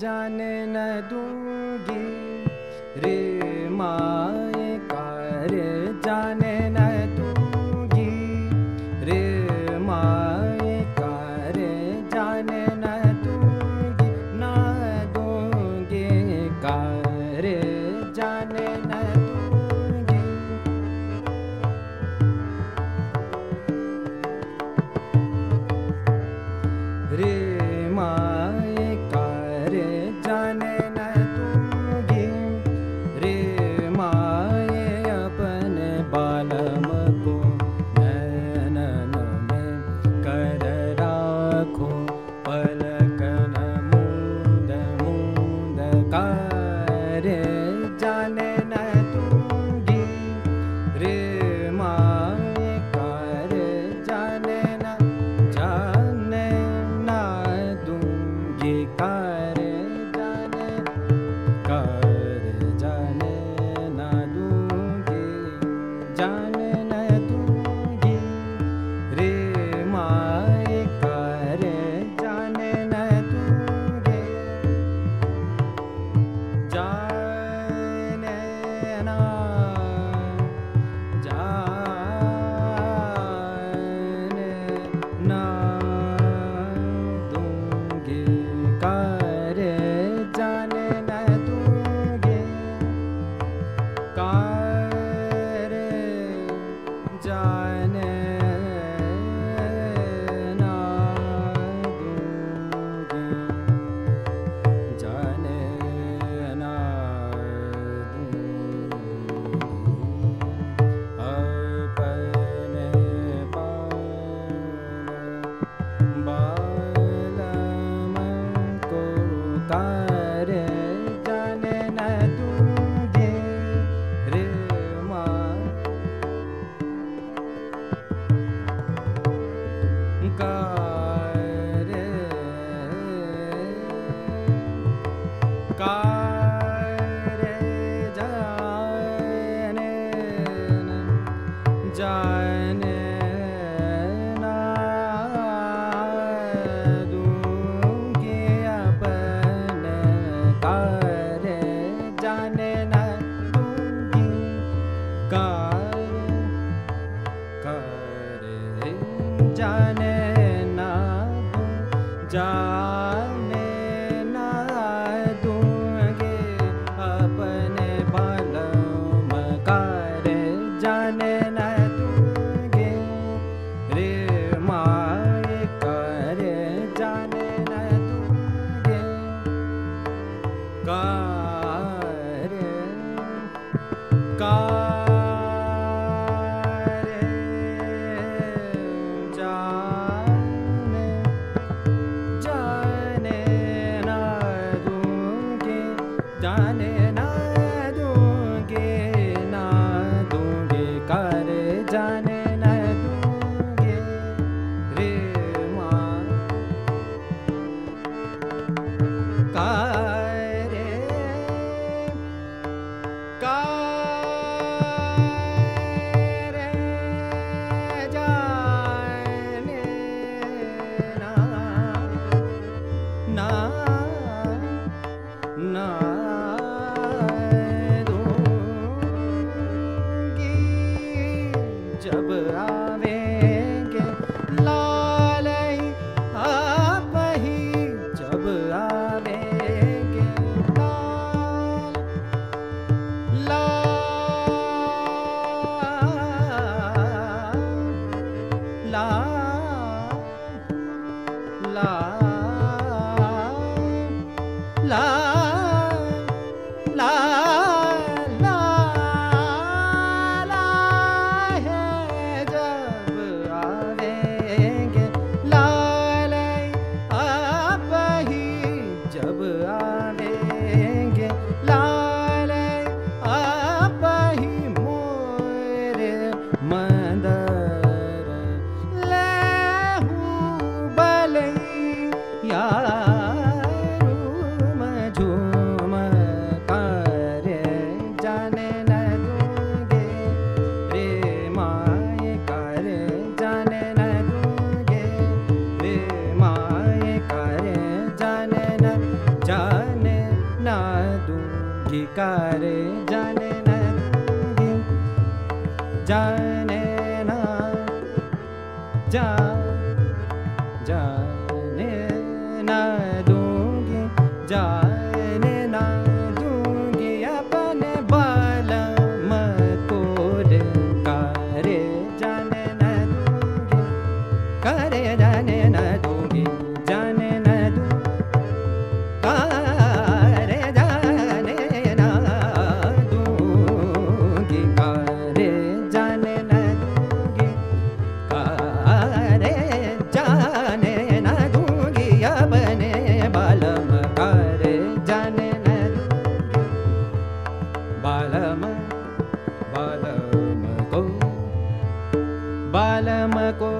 जाने न दूंगी रे माए कार्य जाने न दूंगी रे माए कार्य जाने न दूंगी ना दूंगी कार्य जाने न दूंगी रे माए कार्य जाने न दूंगी रे माए अपने बालम को नैनन में कर राखो पलकन मूंद मूंद कार्य जाने न दूंगी रे माए कार्य जाने न जाने न दूंगी कार्य जाने न दूंगी जाने न दूंगी रे माए कार्य जाने न दूंगी जाने न जाने न दूंगी कार्य जाने न दूंगी कार्य जाने न दूंगी जाने न दूंगी अपने बालम को कार्य जाने न दूंगी रे माँ कार्य कार्य जाने न जाने न दूंगी अपने कार्य जाने न दूंगी कार्य कार्य जाने न दूं जाने न दूंगी अपने बालम कार्य जाने न दूंगी रे माए कार्य जाने न दूंगी कार्य कार्य जाने जा जाने न दूंगी, जाने न दूंगी अपने बालम को रे, करे जाने न दूंगी, करे जाने न दूंगी, जाने न दूंगी, करे जाने न दूंगी, करे जाने न दूंगी, करे जाने न दूंगी अपने बालम, करे जाने न दूंगी बालम, बालम को